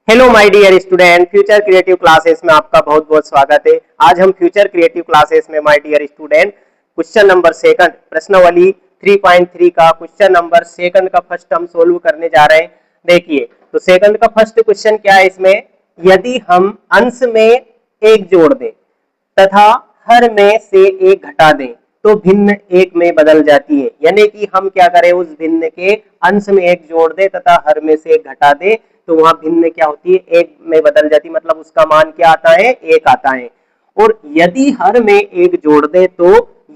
Hello my dear student, future creative classes में आपका बहुत बहुत स्वागत है। आज हम फ्यूचर क्रिएटिव क्लासेस में my dear student question number second प्रश्नावली 3.3 का क्वेश्चन नंबर सेकंड का फर्स्ट हम सोल्व करने जा रहे हैं। देखिए, तो सेकंड का फर्स्ट क्वेश्चन क्या है इसमें, यदि हम अंश में एक जोड़ दें तथा हर में से एक घटा दें तो भिन्न एक में बदल जाती है। यानी कि हम क्या करें, उस भिन्न के अंश में एक जोड़ दें तथा हर में से एक घटा दें तो वहां भिन्न क्या होती है, एक में बदल जाती है। मतलब उसका मान क्या आता है, एक आता है। और यदि हर में एक जोड़ दे तो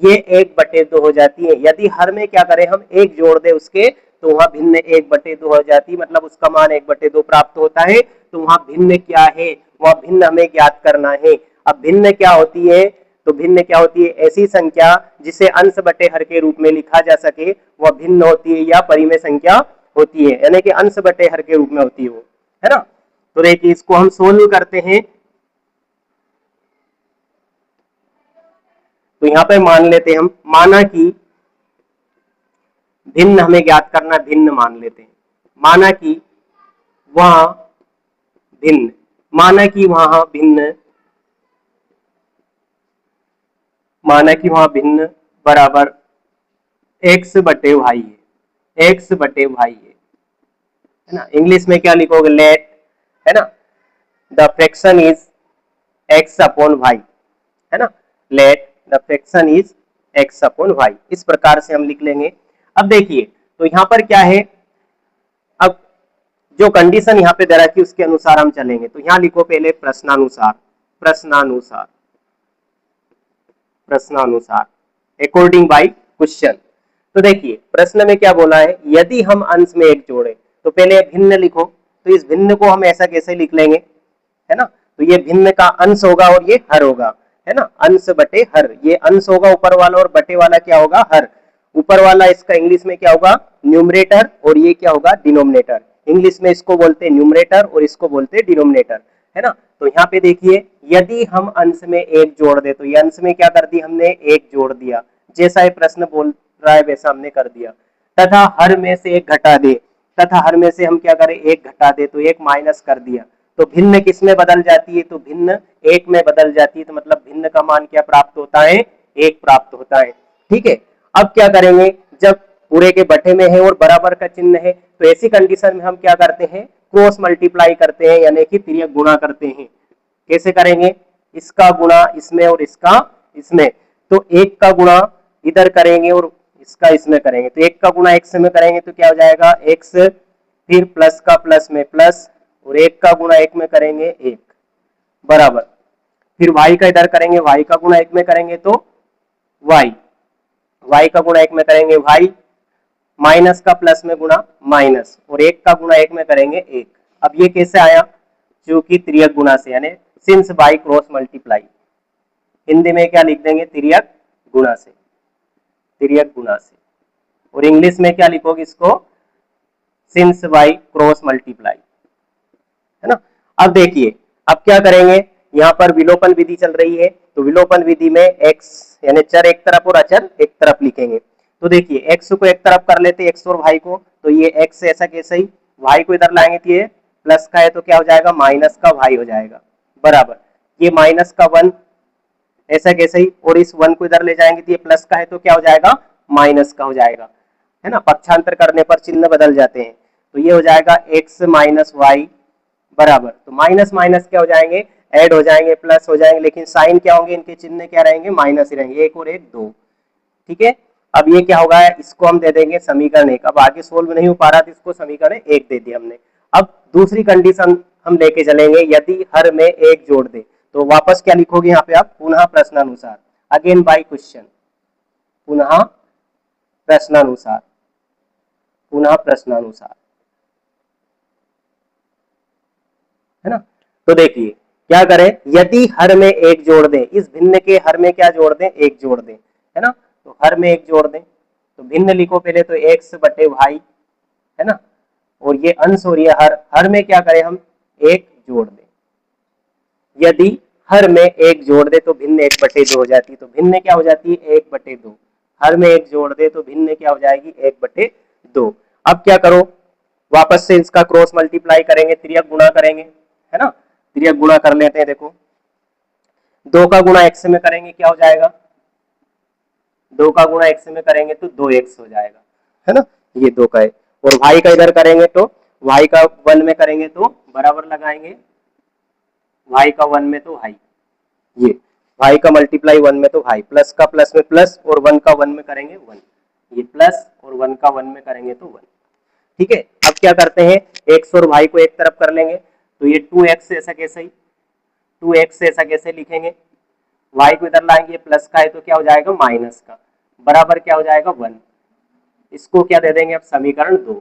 ये 1/2 हो जाती है। यदि हर में क्या करें, हम एक जोड़ दे उसके तो वहां भिन्न 1/2 हो जाती है। मतलब उसका मान 1/2 प्राप्त होता है। तो वहां भिन्न क्या है, वह भिन्न हमें ज्ञात करना है। अब भिन्न क्या होती है, तो भिन्न क्या होती है, ऐसी संख्या जिसे अंश बटे हर के रूप में लिखा जा सके वह भिन्न होती है या परिमेय संख्या होती है। यानी कि अंश बटे हर के रूप में होती है वो, है ना। तो देखिए, इसको हम सोल्व करते हैं। तो यहां पे मान लेते हैं हम, माना कि भिन्न हमें ज्ञात करना, भिन्न मान लेते हैं। माना कि वहां भिन्न, माना कि वहां भिन्न, माना कि वहां भिन्न बराबर x बटे वाई है, x बटे वाई है ना। इंग्लिश में क्या लिखोगे, लेट, है ना, the fraction is x upon Y, है ना। Let the fraction is x upon Y, इस प्रकार से हम लिख लेंगे। अब देखिए, तो यहां पर क्या है, अब जो कंडीशन यहाँ पे दे रखी है उसके अनुसार हम चलेंगे। तो यहां लिखो पहले प्रश्नानुसार, प्रश्नानुसार, प्रश्नानुसार, अकॉर्डिंग बाय क्वेश्चन। तो देखिए, प्रश्न में क्या बोला है, यदि हम अंश में एक जोड़े, तो पहले भिन्न लिखो। तो इस भिन्न को हम ऐसा कैसे लिख लेंगे, है ना। तो ये भिन्न का अंश होगा और ये हर होगा, है ना। अंश बटे हर, ये अंश होगा ऊपर वाला और बटे वाला क्या होगा, हर। ऊपर वाला इसका इंग्लिश में क्या होगा, न्यूमरेटर, और ये क्या होगा, डिनोमिनेटर। इंग्लिश में इसको बोलते हैं न्यूमरेटर और इसको बोलते हैं डिनोमिनेटर, है ना। तो यहाँ पे देखिए, यदि हम अंश में एक जोड़ दे, तो ये अंश में क्या कर दिया हमने, एक जोड़ दिया, जैसा ये प्रश्न बोल रहा है वैसा हमने कर दिया। तथा हर में से एक घटा दे, तथा हर में से हम क्या करें, एक घटा दे, तो एक माइनस कर दिया। तो भिन्न किस में बदल जाती है, तो भिन्न एक में बदल जाती है। तो मतलब भिन्न का मान क्या प्राप्त होता है, एक प्राप्त होता है। ठीक है। अब क्या करेंगे, जब पूरे के बटे में है और बराबर का चिन्ह है, तो ऐसी कंडीशन में हम क्या करते हैं, क्रॉस मल्टीप्लाई करते हैं, यानी कि तिर्यक गुणा करते हैं। कैसे करेंगे, इसका गुणा इसमें और इसका इसमें। तो एक का गुणा इधर करेंगे और इसका इसमें करेंगे। तो एक का गुणा एक्स में करेंगे तो क्या हो जाएगा, एक्स, फिर प्लस का प्लस में प्लस, और एक का गुणा एक में करेंगे एक, बराबर। फिर वाई का इधर करेंगे, वाई का गुणा एक में करेंगे तो वाई, वाई का गुणा एक में करेंगे वाई, माइनस का प्लस में गुणा माइनस, और एक का गुणा एक में करेंगे एक। अब ये कैसे आया, क्योंकि तिर्यक गुणा से, यानी since by cross multiply. Hindi में क्या लिख देंगे, तिर्यक गुणा से, तिर्यक गुणा से। और इंग्लिश में क्या लिखोगे इसको, सिंस बाई क्रॉस मल्टीप्लाई, है ना। अब देखिए, अब क्या करेंगे, यहाँ पर विलोपन विधि चल रही है। तो विलोपन विधि में x यानी चर एक तरफ और अचर एक तरफ लिखेंगे। तो देखिए, x को एक तरफ कर लेते, x और y को, तो ये x ऐसा कैसे ही, y को इधर लाएंगे तो ये प्लस का है तो क्या हो जाएगा, माइनस का y हो जाएगा, बराबर। ये माइनस का 1 ऐसा कैसे ही, और इस 1 को इधर ले जाएंगे तो ये प्लस का है तो क्या हो जाएगा, माइनस का हो जाएगा, है ना। पक्षांतर करने पर चिन्ह बदल जाते हैं। तो ये हो जाएगा x माइनस वाई, बराबर। तो माइनस माइनस क्या हो जाएंगे, ऐड हो जाएंगे, प्लस हो जाएंगे, लेकिन साइन क्या होंगे, इनके चिन्ह क्या रहेंगे, माइनस ही रहेंगे, एक और एक दो। ठीक है। अब ये क्या होगा, इसको हम दे देंगे समीकरण एक। अब आगे सोल्व नहीं हो पा रहा तो इसको समीकरण एक दे दिया हमने। अब दूसरी कंडीशन हम लेके चलेंगे, यदि हर में एक जोड़ दे, तो वापस क्या लिखोगे यहाँ पे आप, पुनः प्रश्नानुसार, अगेन बाय क्वेश्चन, पुनः प्रश्नानुसार, पुनः प्रश्नानुसार, है ना। तो देखिए क्या करें, यदि हर में एक जोड़ दें, इस भिन्न के हर में क्या जोड़ दें, एक जोड़ दें, है ना। तो हर में एक जोड़ दें, तो भिन्न लिखो पहले, तो एक्स बटे वाई, है ना, और ये अंश और ये हर, हर में क्या करें हम, एक जोड़ दें। यदि हर में एक जोड़ दे तो भिन्न 1/2 हो जाती है। तो भिन्न क्या हो जाती है, 1/2। हर में एक जोड़ दे तो भिन्न क्या हो जाएगी, 1/2। अब क्या करो, वापस से इसका क्रॉस मल्टीप्लाई करेंगे, तिर्यक गुणा करेंगे। है ना। तिर्यक गुणा कर लेते हैं, देखो 2 का गुणा x में करेंगे क्या हो जाएगा, 2 का गुणा x में करेंगे तो 2x हो जाएगा, है ना। ये 2 का है, और y का इधर करेंगे तो y का 1 में करेंगे तो बराबर लगाएंगे, y का 1 में तो y, ये y का मल्टीप्लाई 1 में तो y, प्लस का प्लस में प्लस और 1 का 1 में करेंगे 1, ये प्लस और 1 का 1 में करेंगे तो 1। ठीक है, अब क्या करते हैं, x और y को एक तरफ कर लेंगे, तो ये 2x ऐसा कैसे ही 2x ऐसा कैसे लिखेंगे, y को इधर लाएंगे, प्लस का है तो क्या हो जाएगा माइनस का, बराबर क्या हो जाएगा 1, इसको क्या दे देंगे अब समीकरण 2।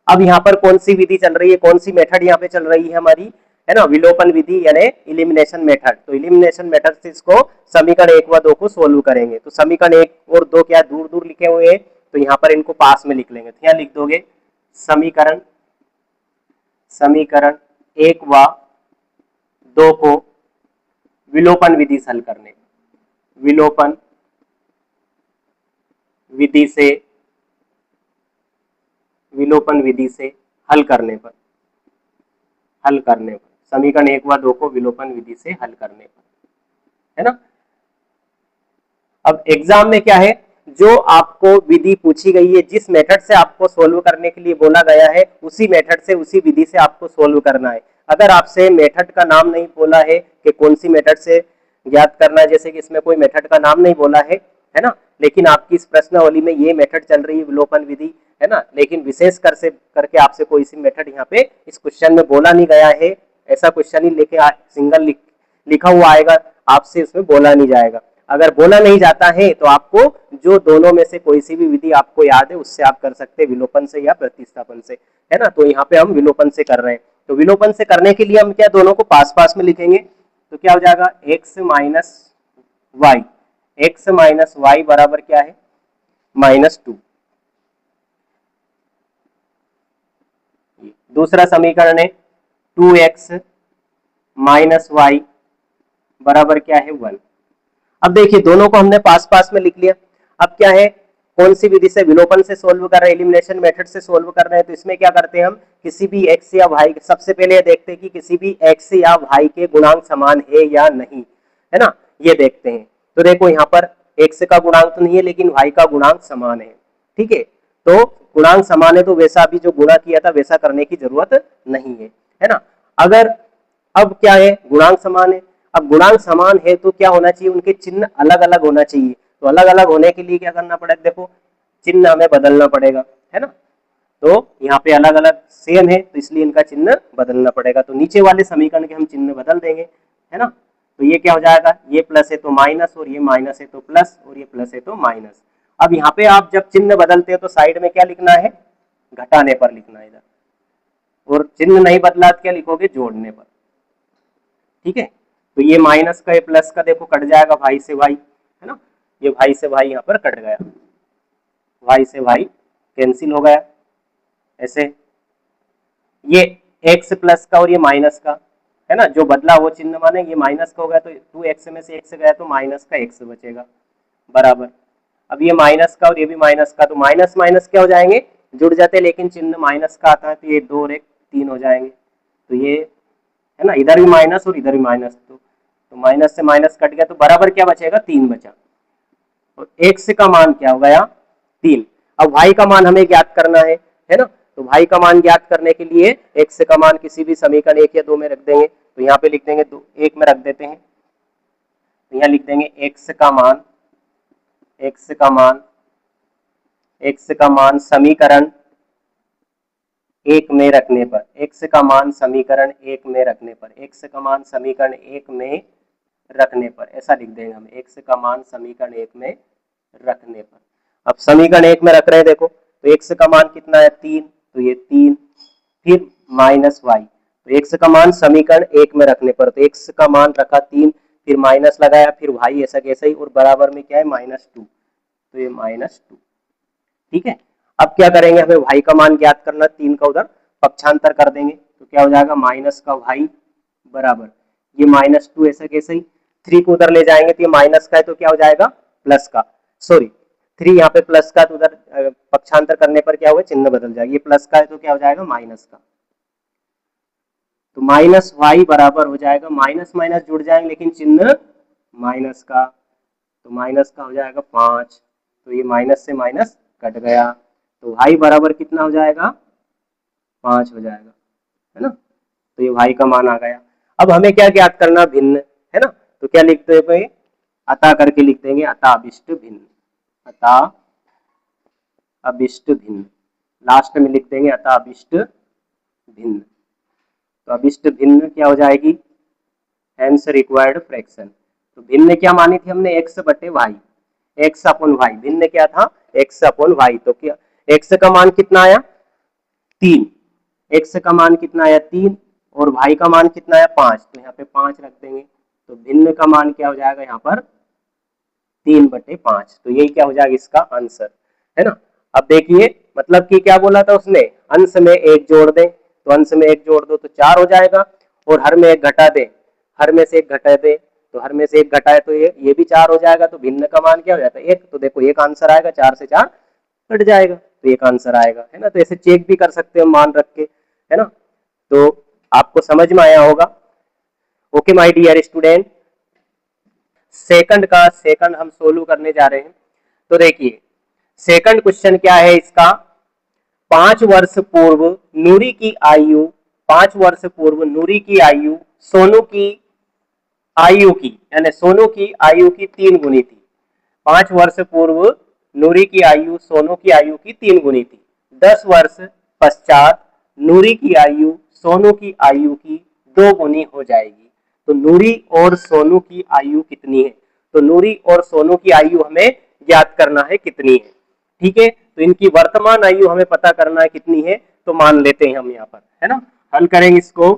अब यहाँ पर कौन सी विधि चल रही है, कौन सी मेथड यहाँ पे चल रही है हमारी, है ना, विलोपन विधि यानी इलिमिनेशन मेथड। तो इलिमिनेशन मेथड से इसको समीकरण 1 व 2 को सोल्व करेंगे। तो समीकरण 1 और 2 क्या दूर दूर लिखे हुए हैं, तो यहाँ पर इनको पास में लिख लेंगे, तो यहाँ लिख दोगे समीकरण 1 व 2 को विलोपन विधि से हल करने, विलोपन विधि से हल करने पर समीकरण 1 व 2 को विलोपन विधि से हल करने पर, है ना। अब एग्जाम में क्या है, जो आपको विधि पूछी गई है, जिस मेथड से आपको सोल्व करने के लिए बोला गया है, उसी मेथड से उसी विधि से आपको सोल्व करना है। अगर आपसे मेथड का नाम नहीं बोला है कि कौन सी मेथड से ज्ञात करना है, जैसे कि इसमें कोई मेथड का नाम नहीं बोला है ना, लेकिन आपकी इस प्रश्नावली में ये मेथड चल रही है विलोपन विधि, है ना, लेकिन विशेष करके आपसे कोई सी मेथड यहाँ पे इस क्वेश्चन में बोला नहीं गया है, ऐसा क्वेश्चन ही लेके सिंगल लिखा हुआ आएगा, आपसे इसमें बोला नहीं जाएगा। अगर बोला नहीं जाता है तो आपको जो दोनों में से कोई सी भी विधि आपको याद है उससे आप कर सकते हैं, विलोपन से या प्रतिस्थापन से, है ना। तो यहाँ पे हम विलोपन से कर रहे हैं, तो विलोपन से करने के लिए हम क्या दोनों को पास पास में लिखेंगे, तो क्या हो जाएगा x माइनस वाई बराबर क्या है -2। दूसरा समीकरण है 2x माइनस वाई बराबर क्या है 1। अब देखिए दोनों को हमने पास पास में लिख लिया। अब क्या है, कौन सी विधि से, विलोपन से सोल्व कर रहे हैं, एलिमिनेशन मेथड से सोल्व कर रहे हैं, तो इसमें क्या करते हैं हम, किसी भी x या y, सबसे पहले देखते हैं कि किसी भी x या y के गुणांक समान है या नहीं, है ना, ये देखते हैं। तो देखो यहाँ पर x का गुणांक तो नहीं है लेकिन y का गुणांक समान है, ठीक है। तो गुणांक समान है तो वैसा अभी जो गुणा किया था वैसा करने की जरूरत नहीं है ना। अगर अब क्या है, गुणांक समान है, अब गुणांक समान है तो क्या होना चाहिए, उनके चिन्ह अलग अलग होना चाहिए। तो अलग अलग होने के लिए क्या करना पड़ेगा, देखो चिन्ह हमें बदलना पड़ेगा, है ना। तो यहाँ पे अलग अलग सेम है तो इसलिए इनका चिन्ह बदलना पड़ेगा। तो नीचे वाले समीकरण के हम चिन्ह बदल देंगे, है ना। तो ये क्या हो जाएगा, ये प्लस है तो माइनस, और ये माइनस है तो प्लस, और ये प्लस है तो माइनस। अब यहाँ पे आप जब चिन्ह बदलते हो तो साइड में क्या लिखना है, घटाने पर लिखना है इधर, और चिन्ह नहीं बदला तो क्या लिखोगे, जोड़ने पर, ठीक है। तो ये माइनस का ये प्लस का देखो कट जाएगा, भाई से भाई, है ना, ये भाई से भाई यहाँ पर कट गया, भाई से भाई कैंसिल हो गया ऐसे। ये x प्लस का और ये माइनस का, है ना, जो बदला वो चिन्ह माने ये माइनस का हो गया, तो 2x में से x गया तो माइनस का x बचेगा बराबर। अब ये माइनस का और ये भी माइनस का, तो माइनस माइनस क्या हो जाएंगे, जुड़ जाते, लेकिन चिन्ह माइनस का आता है तो ये 2 और 1 3 हो जाएंगे। तो ये है ना, इधर भी माइनस और इधर भी माइनस, तो माइनस से माइनस कट गया तो बराबर क्या बचेगा, 3 बचा। और x का मान क्या हो गया 3। अब y का मान हमें ज्ञात करना है ना। तो y का मान ज्ञात करने के लिए x का मान किसी भी समीकरण 1 या 2 में रख देंगे। तो यहाँ पे लिख देंगे 1 में रख देते हैं, तो यहाँ लिख देंगे x का मान समीकरण 1 में रखने पर, x का मान समीकरण 1 में रखने पर, x का मान समीकरण 1 में रखने पर, ऐसा लिख देंगे हम, x का मान समीकरण 1 में रखने पर। अब समीकरण 1 में रख रहे हैं, देखो तो x का मान कितना है 3, तो ये 3, फिर माइनस y, तो x का मान समीकरण 1 में रखने पर, तो x का मान रखा 3, फिर माइनस लगाया, फिर y ऐसा कैसा ही, और बराबर में क्या है -2, तो ये -2, ठीक है। अब क्या करेंगे, हमें y का मान ज्ञात करना, 3 का उधर पक्षांतर कर देंगे, तो क्या हो जाएगा माइनस का y बराबर, ये -2 ऐसा कैसे ही, 3 को उधर ले जाएंगे तो ये माइनस का है तो क्या हो जाएगा प्लस का, सॉरी 3 यहाँ पे प्लस का, तो उधर पक्षांतर करने पर क्या हुआ, चिन्ह बदल जाएगा, ये प्लस का है तो क्या हो जाएगा माइनस का। तो माइनस वाई बराबर हो जाएगा, माइनस माइनस जुड़ जाएंगे लेकिन चिन्ह माइनस का, तो माइनस का हो जाएगा 5, तो ये माइनस से माइनस कट गया, तो वाई बराबर कितना हो जाएगा 5 हो जाएगा, है ना। तो ये वाई का मान आ गया। अब हमें क्या ज्ञात करना, भिन्न, है ना। तो क्या लिखते हैं भाई, अतः करके लिख देंगे, अतः अभिष्ट भिन्न, अतः अभिष्ट भिन्न, लास्ट में लिख देंगे अतः अभिष्ट भिन्न। तो अभिष्ट भिन्न क्या हो जाएगी, हेंस रिक्वायर्ड फ्रैक्शन। तो भिन्न क्या मानी थी हमने, x बटे वाई, x अपॉन वाई, भिन्न क्या था x अपॉन वाई। तो क्या x का मान कितना आया 3, x का मान कितना आया 3 और y का मान कितना आया 5, तो यहाँ पे 5 रख देंगे। तो भिन्न का मान क्या हो जाएगा यहाँ पर 3/5, तो यही क्या हो जाएगा इसका आंसर, है ना। अब देखिए मतलब कि क्या बोला था उसने, अंश में एक जोड़ दें, तो अंश में एक जोड़ दो तो 4 हो जाएगा, और हर में एक घटा दे, हर में से एक घटा दे, तो हर में से एक घटाए तो ये भी 4 हो जाएगा, तो भिन्न का मान क्या हो जाता है 1, तो देखो एक आंसर आएगा, 4 से 4 कट जाएगा, तो एक आंसर आएगा, है ना। तो ऐसे चेक भी कर सकते हो मान रख के, है ना। तो आपको समझ में आया होगा। Okay my dear student, second हम सोल्व करने जा रहे हैं। तो देखिए सेकंड क्वेश्चन क्या है इसका, 5 वर्ष पूर्व नूरी की आयु, 5 वर्ष पूर्व नूरी की आयु सोनू की आयु की, यानी सोनू की आयु की 3 गुनी थी। 5 वर्ष पूर्व नूरी की आयु सोनू की आयु की 3 गुनी थी। 10 वर्ष पश्चात नूरी की आयु सोनू की आयु की 2 गुनी हो जाएगी। तो नूरी और सोनू की आयु कितनी है, तो नूरी और सोनू की आयु हमें ज्ञात करना है कितनी है, ठीक है। तो इनकी वर्तमान आयु हमें पता करना है कितनी है, तो मान लेते हैं हम यहाँ पर, है ना। हल करेंगे इसको,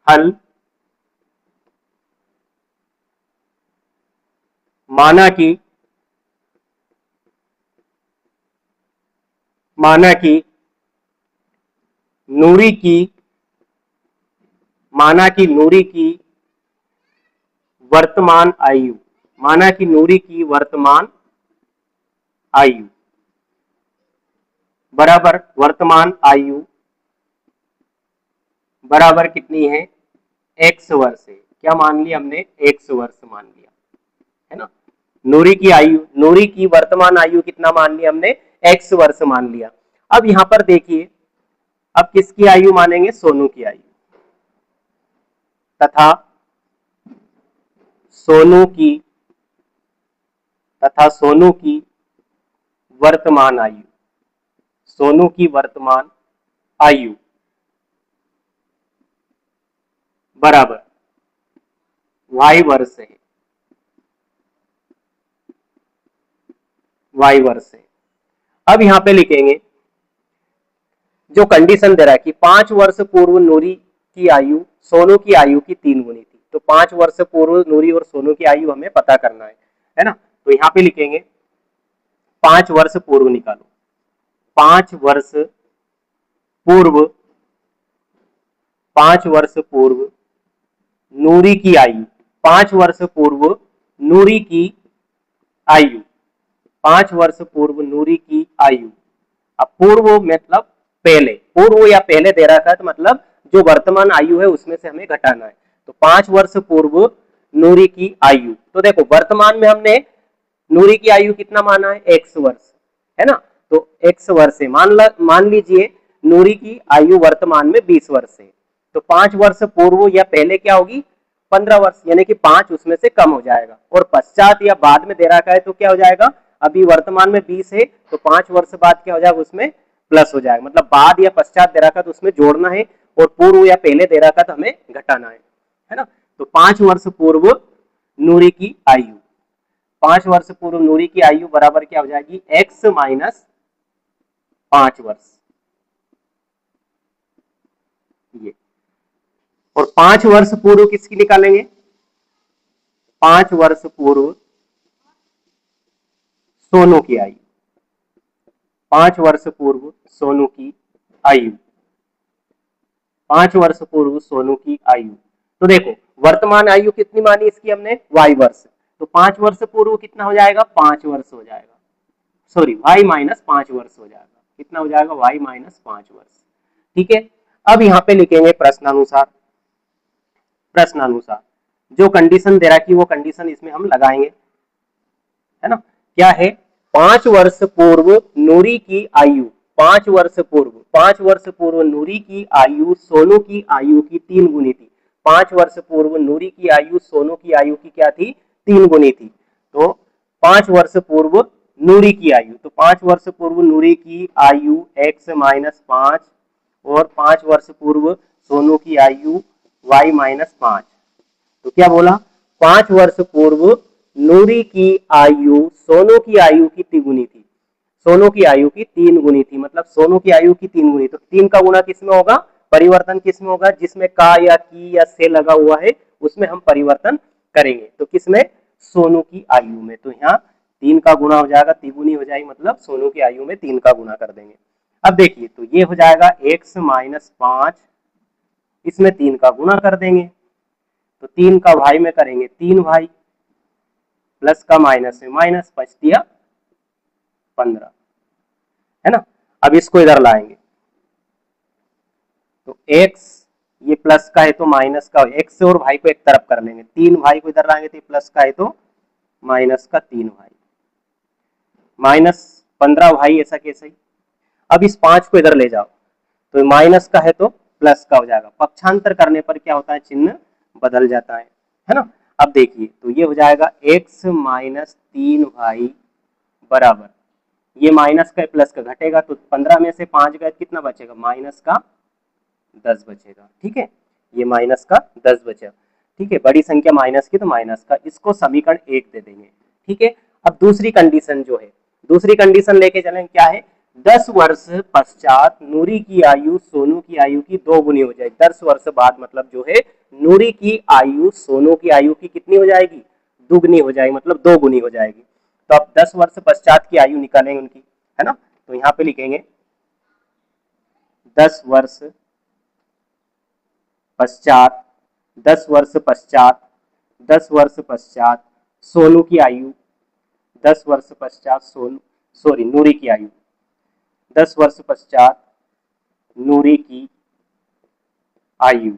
हल, माना कि नूरी की, माना कि नूरी की वर्तमान आयु, माना कि नूरी की वर्तमान आयु बराबर वर्तमान आयु बराबर कितनी है x वर्ष है। क्या मान लिया हमने, x वर्ष मान लिया, है ना। नूरी की आयु, नूरी की वर्तमान आयु कितना मान लिया हमने, x वर्ष मान लिया। अब यहां पर देखिए, अब किसकी आयु मानेंगे, सोनू की आयु, तथा सोनू की, तथा सोनू की वर्तमान आयु, सोनू की वर्तमान आयु बराबर y वर्ष है, y वर्ष है। अब यहां पे लिखेंगे जो कंडीशन दे रहा है कि 5 वर्ष पूर्व नूरी की आयु सोनू की आयु की 3 गुनी थी, तो 5 वर्ष पूर्व नूरी और सोनू की आयु हमें पता करना है ना। तो यहां पे लिखेंगे 5 वर्ष पूर्व निकालो, 5 वर्ष पूर्व, 5 वर्ष पूर्व नूरी की आयु, 5 वर्ष पूर्व नूरी की आयु, 5 वर्ष पूर्व नूरी की आयु। अब पूर्व मतलब पहले, पूर्व या पहले दे रखा है तो मतलब जो वर्तमान आयु है उसमें से हमें घटाना है। तो 5 वर्ष पूर्व नूरी की आयु, तो देखो वर्तमान में हमने नूरी की आयु कितना माना है, x वर्ष, है ना। तो x वर्ष है, मान लीजिए नूरी की आयु वर्तमान में 20 वर्ष है, तो 5 वर्ष पूर्व या पहले क्या होगी 15 वर्ष, यानी कि 5 उसमें से कम हो जाएगा। और पश्चात या बाद में दे रखा है तो क्या हो जाएगा, अभी वर्तमान में 20 है तो 5 वर्ष बाद क्या हो जाएगा उसमें प्लस हो जाएगा, मतलब बाद या पश्चात दे रखा तो उसमें जोड़ना है, और पूर्व या पहले दे रखा तो हमें घटाना है ना। तो 5 वर्ष पूर्व नूरी की आयु, 5 वर्ष पूर्व नूरी की आयु बराबर क्या हो जाएगी, x माइनस 5 वर्ष, ये। और 5 वर्ष पूर्व किसकी निकालेंगे, 5 वर्ष पूर्व सोनू की आयु, 5 वर्ष पूर्व सोनू की आयु, 5 वर्ष पूर्व सोनू की आयु। तो देखो वर्तमान आयु कितनी मानी इसकी हमने, y वर्ष, तो 5 वर्ष पूर्व कितना हो जाएगा, 5 वर्ष हो जाएगा, सॉरी y माइनस 5 वर्ष हो जाएगा, कितना हो जाएगा y माइनस 5 वर्ष, ठीक है। अब यहाँ पे लिखेंगे प्रश्नानुसार। प्रश्नानुसार जो कंडीशन दे रहा है कि वो कंडीशन इसमें हम लगाएंगे, है ना। क्या है, 5 वर्ष पूर्व नूरी की आयु, 5 वर्ष पूर्व नूरी की आयु सोनू की आयु की 3 गुनी थी। 5 वर्ष पूर्व नूरी की आयु सोनू की आयु की क्या थी, 3 गुनी थी। तो 5 वर्ष पूर्व नूरी की आयु, तो 5 वर्ष पूर्व नूरी की आयु x-5 और 5 वर्ष पूर्व सोनू की आयु y-5। तो क्या बोला, 5 वर्ष पूर्व नूरी की आयु सोनू की आयु की तिगुनी थी, सोनू की आयु की 3 गुनी थी, मतलब सोनू की आयु की 3 गुनी। तो 3 का गुना किसमें होगा, परिवर्तन किसमें होगा, जिसमें का या की या से लगा हुआ है उसमें हम परिवर्तन करेंगे। तो किसमें, सोनू की आयु में। तो यहाँ 3 का गुना हो जाएगा, तिगुनी हो जाएगी, मतलब सोनू की आयु में 3 का गुना कर देंगे। अब देखिए, तो ये हो जाएगा x-5, इसमें 3 का गुना कर देंगे, तो 3 का भाई में करेंगे 3 भाई, प्लस का माइनस में माइनस, 5 दिया 15, है ना। अब इसको इधर लाएंगे, तो x ये प्लस का है तो माइनस का, x और भाई को एक तरफ कर लेंगे, 3 भाई को इधर लाएंगे तो प्लस का है तो माइनस का 3 भाई, माइनस 15 भाई, ऐसा कैसे ही। अब इस 5 को इधर ले जाओ, तो माइनस का है तो प्लस का हो जाएगा, पक्षांतर करने पर क्या होता है, चिन्ह बदल जाता है ना। अब देखिए, तो ये हो जाएगा x-3 भाई बराबर, ये माइनस का प्लस का घटेगा, तो 15 में से 5 गए कितना बचेगा, माइनस का 10 बचेगा। ठीक है, ये माइनस का 10 बचेगा। ठीक है, बड़ी संख्या माइनस की तो माइनस का, इसको समीकरण 1 दे देंगे। ठीक है, अब दूसरी कंडीशन जो है, दूसरी कंडीशन लेके चलें, क्या है, 10 वर्ष पश्चात नूरी की आयु सोनू की आयु की 2 गुनी हो जाएगी। 10 वर्ष बाद मतलब जो है नूरी की आयु सोनू की आयु की कितनी हो जाएगी, दुगनी हो जाएगी, मतलब 2 गुनी हो जाएगी। तो अब 10 वर्ष पश्चात की आयु निकालेंगे उनकी, है ना। तो यहाँ पे लिखेंगे 10 वर्ष पश्चात, 10 वर्ष पश्चात, 10 वर्ष पश्चात सोनू की आयु, 10 वर्ष पश्चात सोनू, सॉरी नूरी की आयु, 10 वर्ष पश्चात नूरी की आयु,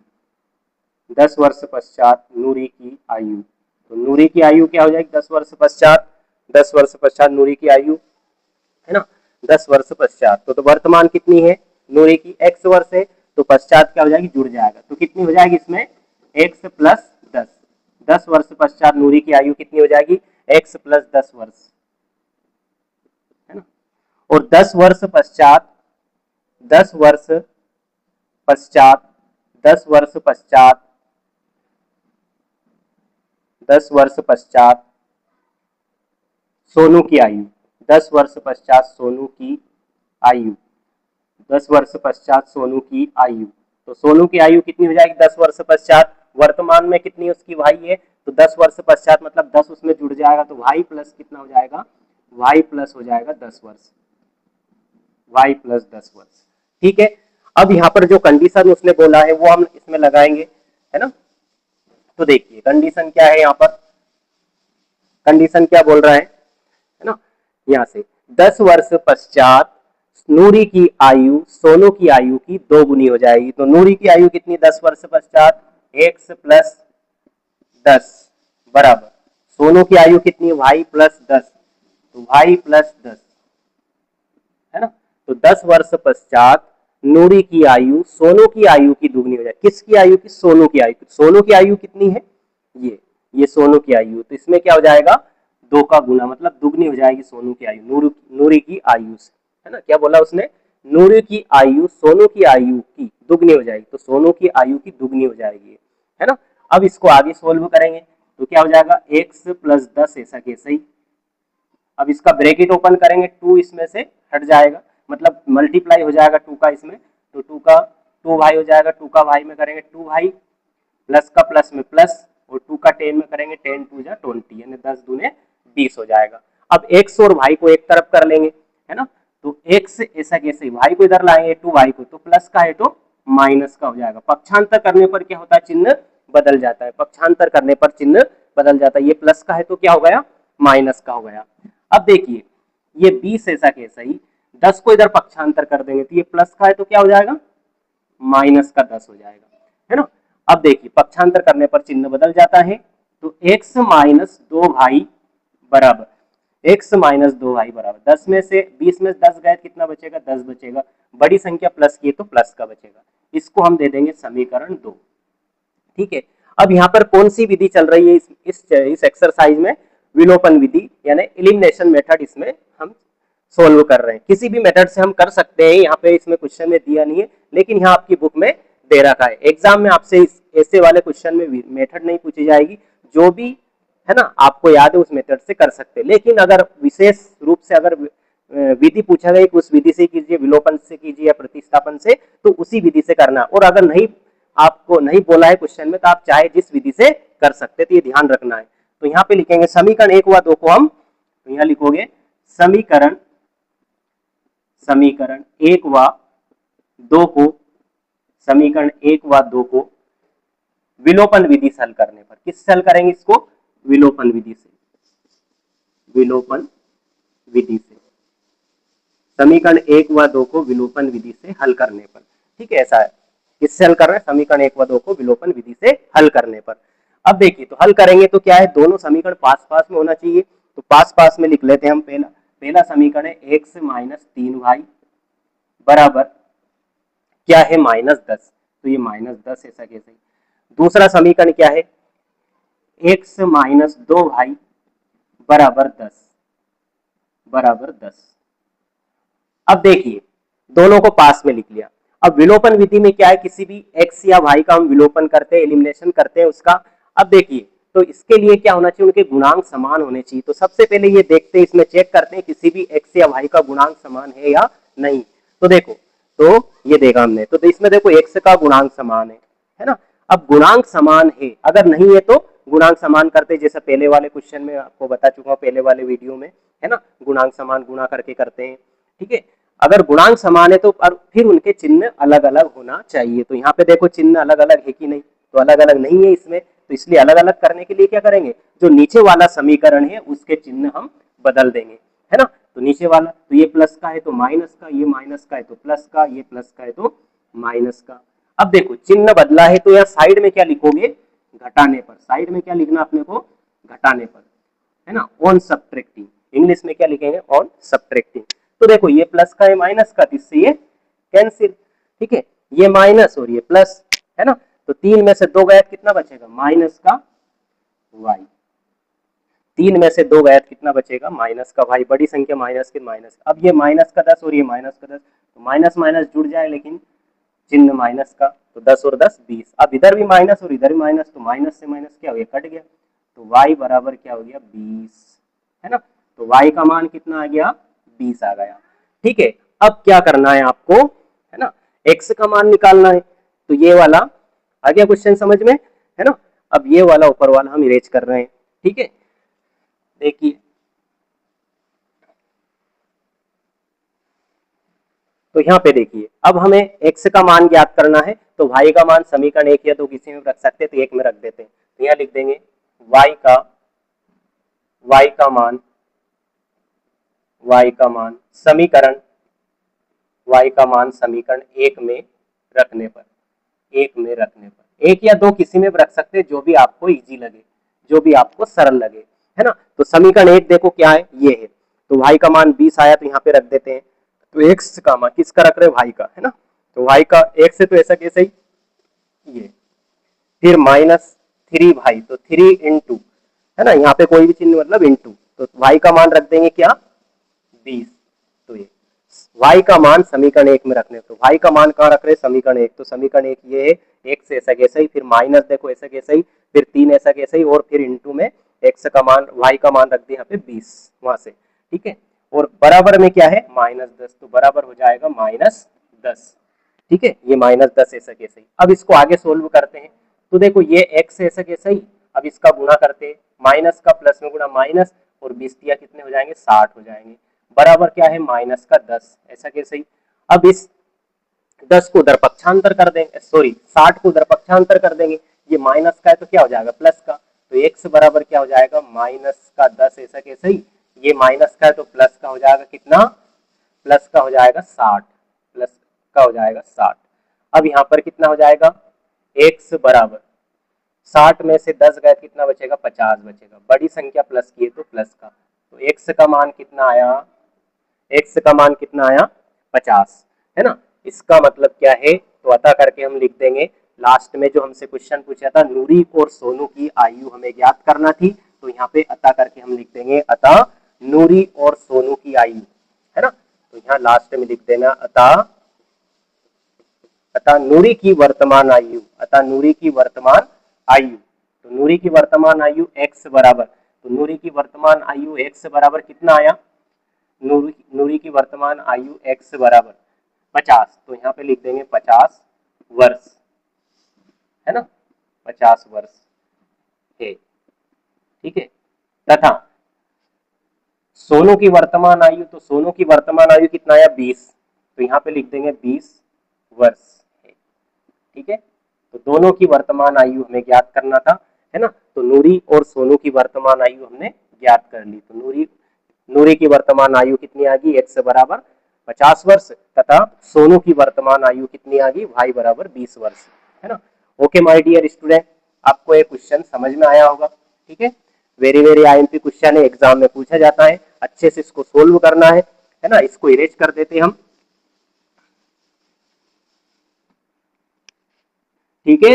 10 वर्ष पश्चात नूरी की आयु। तो नूरी की आयु क्या हो जाएगी, 10 वर्ष पश्चात, 10 वर्ष पश्चात नूरी की आयु, है ना, 10 वर्ष पश्चात। तो वर्तमान कितनी है, नूरी की x वर्ष है, तो पश्चात क्या हो जाएगी, जुड़ जाएगा, तो कितनी हो जाएगी इसमें x प्लस 10। 10 वर्ष पश्चात नूरी की आयु कितनी हो जाएगी, x प्लस 10 वर्ष, है ना। और 10 वर्ष पश्चात, 10 वर्ष पश्चात, 10 वर्ष पश्चात, 10 वर्ष पश्चात सोनू की आयु, 10 वर्ष पश्चात सोनू की आयु, 10 वर्ष पश्चात सोनू की आयु। तो सोनू की आयु कितनी हो जाएगी 10 वर्ष पश्चात, वर्तमान में कितनी उसकी भाई है, तो 10 वर्ष पश्चात मतलब 10 उसमें जुड़ जाएगा, तो वाई प्लस कितना हो जाएगा, वाई प्लस हो जाएगा 10 वर्ष, वाई प्लस 10 वर्ष। ठीक है, अब यहाँ पर जो कंडीशन उसने बोला है वो हम इसमें लगाएंगे, है ना। तो देखिए कंडीशन क्या है, यहाँ पर कंडीशन क्या बोल रहा है ना, यहाँ से 10 वर्ष पश्चात नूरी की आयु सोनू की आयु की 2 गुनी हो जाएगी। तो नूरी की आयु कितनी, 10 वर्ष पश्चात x प्लस 10 बराबर सोनू की आयु कितनी, y प्लस 10, तो y प्लस 10, है ना। तो 10 वर्ष पश्चात नूरी की आयु सोनू की आयु की दुगनी हो जाएगी। किसकी आयु की, सोनू की आयु। सोनू की आयु कितनी है, ये सोनू की आयु, तो इसमें क्या हो जाएगा 2 का गुना, मतलब दुगनी हो जाएगी सोनू की आयु नूरी की आयु से, है ना। क्या बोला उसने, नूरी की आयु सोनू की आयु की दुगनी हो जाएगी, तो सोनू की आयु की दुगनी हो जाएगी, है ना। अब इसको आगे सोल्व करेंगे तो क्या हो जाएगा x प्लस 10 ऐसा कैसे ही। अब इसका ब्रैकेट ओपन करेंगे, 2 इसमें से हट जाएगा, मतलब मल्टीप्लाई हो जाएगा 2 का इसमें, तो 2 का 2 भाई हो जाएगा, 2 का भाई में करेंगे 2 भाई, प्लस का प्लस में प्लस, और 2 का 10 में करेंगे 10 2 जा 20, यानी 10 दूने 20 हो जाएगा। अब x और भाई को एक तरफ कर लेंगे, है ना। तो x ऐसा कैसे, भाई को इधर लाएंगे 2 भाई को, तो प्लस का है तो माइनस का हो जाएगा। पक्षांतर करने पर क्या होता है, चिन्ह बदल जाता है, पक्षांतर करने पर चिन्ह बदल जाता है। ये प्लस का है तो क्या हो गया, माइनस का हो गया। अब देखिए ये 20 ऐसा कैसा ही, 10 को इधर पक्षांतर कर देंगे तो ये प्लस का है तो क्या हो जाएगा माइनस का 10 हो जाएगा, है ना। अब देखिए पक्षांतर करने पर चिन्ह बदल जाता है, तो x माइनस 2 भाई बराबर x माइनस 2 भाई बराबर 10 में से 20 में 10 गए कितना बचेगा, 10 बचेगा। बड़ी संख्या प्लस की है तो प्लस का बचेगा, इसको हम दे देंगे समीकरण 2। ठीक है, अब यहाँ पर कौन सी विधि चल रही है इस एक्सरसाइज में, विलोपन विधि यानी एलिमिनेशन मेथड इसमें हम सोल्व कर रहे हैं। किसी भी मेथड से हम कर सकते हैं, यहाँ पे इसमें क्वेश्चन में दिया नहीं है, लेकिन यहाँ आपकी बुक में दे रखा है। एग्जाम में आपसे ऐसे वाले क्वेश्चन में मेथड नहीं पूछी जाएगी, जो भी है ना आपको याद है उस मेथड से कर सकते हैं। लेकिन अगर विशेष रूप से अगर विधि पूछा गया कि उस विधि से कीजिए, विलोपन से कीजिए या प्रतिस्थापन से, तो उसी विधि से करना। और अगर नहीं आपको नहीं बोला है क्वेश्चन में, तो आप चाहे जिस विधि से कर सकते, तो ये ध्यान रखना है। तो यहाँ पे लिखेंगे समीकरण 1 व 2 को हम, तो यहाँ लिखोगे समीकरण 1 व 2 को, समीकरण 1 व 2 को विलोपन विधि से हल करने पर, किससे हल करेंगे इसको, विलोपन विधि से, विलोपन विधि से, समीकरण 1 व 2 को विलोपन विधि से हल करने पर। ठीक है, ऐसा है, किससे हल कर रहे हैं, समीकरण 1 व 2 को विलोपन विधि से हल करने पर। अब देखिए तो हल करेंगे तो क्या है, दोनों समीकरण पास पास में होना चाहिए, तो पास पास में लिख लेते हैं हम। पहला समीकरण है x माइनस 3y बराबर क्या है, -10, तो ये -10 ऐसा कैसे। दूसरा समीकरण क्या है, x माइनस 2y बराबर 10। अब देखिए दोनों को पास में लिख लिया। अब विलोपन विधि में क्या है, किसी भी x या y का हम विलोपन करते हैं, एलिमिनेशन करते हैं उसका। अब देखिए तो इसके लिए क्या होना चाहिए, उनके गुणांक समान होने चाहिए। तो सबसे पहले ये देखते हैं, इसमें चेक करते हैं किसी भी x या y का गुणांक समान है या नहीं। तो देखो, तो ये देखा हमने, तो इसमें देखो x का गुणांक समान है ना। अब गुणांक समान है, अगर नहीं है तो गुणांक समान करते, जैसे पहले वाले क्वेश्चन में आपको बता चुका हूं, पहले वाले वीडियो में, है ना, गुणांक समान गुणा करके करते हैं। ठीक है, अगर गुणांक समान है तो फिर उनके चिन्ह अलग अलग होना चाहिए। तो यहाँ पे देखो चिन्ह अलग अलग है कि नहीं, तो अलग अलग नहीं है इसमें, तो इसलिए अलग अलग करने के लिए क्या करेंगे, जो नीचे वाला समीकरण है उसके चिन्ह हम बदल देंगे, है ना। तो नीचे वाला, तो ये प्लस का है तो माइनस का, ये माइनस का है तो प्लस का, ये प्लस का है तो माइनस का। अब देखो चिन्ह बदला है, तो यहाँ साइड में क्या लिखोगे, घटाने पर। साइड में क्या लिखना अपने को, घटाने पर, है ना, ऑन सब्ट्रैक्टिंग। इंग्लिश में क्या लिखेंगे, ऑन सब्ट्रैक्टिंग। तो देखो ये प्लस का है माइनस का, इससे ये कैंसिल। ठीक है, ये माइनस और ये प्लस, है ना। तो 3 में से 2 गया कितना बचेगा, माइनस का y। 3 में से 2 गया कितना बचेगा, माइनस का y। बड़ी संख्या माइनस के माइनस। अब ये माइनस का 10 और ये माइनस का 10, तो माइनस माइनस जुड़ जाए, लेकिन चिन्ह माइनस का, तो 10 और 10 20। अब इधर भी माइनस और इधर भी माइनस, तो माइनस से माइनस क्या हो गया, कट गया। तो y बराबर क्या हो गया, 20, है ना। तो y का मान कितना आ गया, 20 आ गया। ठीक है, अब क्या करना है आपको, है ना, x का मान निकालना है। तो ये वाला आ गया क्वेश्चन समझ में, है ना। अब ये वाला ऊपर वाला हम इरेज कर रहे हैं। ठीक है, देखिए तो यहाँ पे देखिए, अब हमें x का मान ज्ञात करना है, तो y का मान समीकरण 1 या 2 किसी में रख सकते हैं, तो 1 में रख देते हैं। तो यहाँ लिख देंगे y का मान समीकरण, y का मान समीकरण 1 में रखने पर, 1 या 2 किसी में भी रख सकते हैं, जो भी आपको इजी लगे, जो भी आपको सरल लगे, है ना। तो समीकरण 1 देखो क्या है, ये है। तो y का मान 20 आया, तो यहाँ पे रख देते हैं। तो x का मान किसका रख रहे हैं, y का, है ना। तो y का x से तो ऐसा कैसे ही ये, फिर -3 भाई, तो 3 इंटू, है ना, यहाँ पे कोई भी चिन्ह मतलब इंटू, तो y का मान रख देंगे क्या, 20। तो ये y का मान समीकरण 1 में रखने, तो y का मान कहाँ रख रहे हैं, समीकरण 1। तो समीकरण 1 ये है, x से ऐसा कैसे ही, फिर माइनस देखो ऐसा कैसे ही, फिर 3 ऐसा कैसे ही, और फिर इंटू में x का मान, y का मान रख दिया यहाँ पे 20 वहां से। ठीक है, और बराबर में क्या है, -10, तो बराबर हो जाएगा -10। ठीक है, ये -10 ऐसा कैसे ही। अब इसको आगे सोल्व करते हैं, तो देखो ये x ऐसा कैसे ही, अब इसका गुणा करते हैं, माइनस का प्लस में गुणा माइनस, और 20 दिया कितने हो जाएंगे, 60 हो जाएंगे। बराबर क्या है, -10, ऐसा कैसे ही। अब इस 10 को उधर पक्षांतर कर देंगे, सॉरी 60 को उधर पक्षांतर कर देंगे, ये माइनस का है तो क्या हो जाएगा, प्लस का। तो x बराबर क्या हो जाएगा, -10, ऐसा कैसे ही। ये माइनस का है तो प्लस का हो जाएगा कितना, प्लस का हो जाएगा 60, प्लस का हो जाएगा 60। अब यहाँ पर कितना हो जाएगा, x बराबर 60 में से 10 गए कितना बचेगा, 50 बचेगा। बड़ी संख्या प्लस की है तो प्लस का, तो x का मान कितना आया, x का मान कितना आया, 50, है ना। इसका मतलब क्या है, तो अतः करके हम लिख देंगे। लास्ट में जो हमसे क्वेश्चन पूछा था नूरी और सोनू की आयु हमें ज्ञात करना थी, तो यहाँ पे अतः करके हम लिख देंगे अतः नूरी और सोनू की आयु, है ना। तो यहाँ लास्ट में लिख देना अतः नूरी की वर्तमान आयु, अतः नूरी की वर्तमान आयु। तो नूरी की वर्तमान आयु x बराबर, तो नूरी की वर्तमान आयु x बराबर कितना आया, नूरी की वर्तमान आयु x बराबर 50, तो यहाँ पे लिख देंगे 50 वर्ष, है ना, 50 वर्ष है, ठीक है। तथा सोनू की वर्तमान आयु, तो सोनू की वर्तमान आयु कितना आया, 20, तो यहाँ पे लिख देंगे 20 वर्ष है, ठीक है। तो दोनों की वर्तमान आयु हमें ज्ञात करना था, है ना। तो नूरी और सोनू की वर्तमान आयु हमने ज्ञात कर ली। तो नूरी की वर्तमान आयु कितनी आ गई, x बराबर 50 वर्ष, तथा सोनू की वर्तमान आयु कितनी आ गई, y बराबर 20 वर्ष, है ना। ओके माय डियर स्टूडेंट, आपको ये क्वेश्चन समझ में आया होगा, ठीक है। वेरी वेरी आईएमपी क्वेश्चन है, एग्जाम में पूछा जाता है, अच्छे से इसको सोल्व करना है ना। इसको इरेज कर देते हम, ठीक है।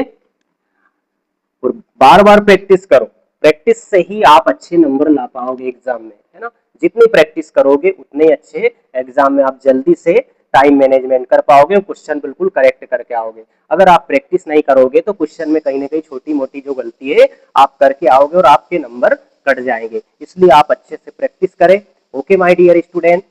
और बार बार प्रैक्टिस करो, प्रैक्टिस से ही आप अच्छे नंबर ला पाओगे एग्जाम में, है ना। जितनी प्रैक्टिस करोगे उतने अच्छे एग्जाम में आप जल्दी से टाइम मैनेजमेंट कर पाओगे और क्वेश्चन बिल्कुल करेक्ट करके आओगे। अगर आप प्रैक्टिस नहीं करोगे तो क्वेश्चन में कहीं ना कहीं छोटी मोटी जो गलती है आप करके आओगे और आपके नंबर कट जाएंगे। इसलिए आप अच्छे से प्रैक्टिस करें। Okay my dear student.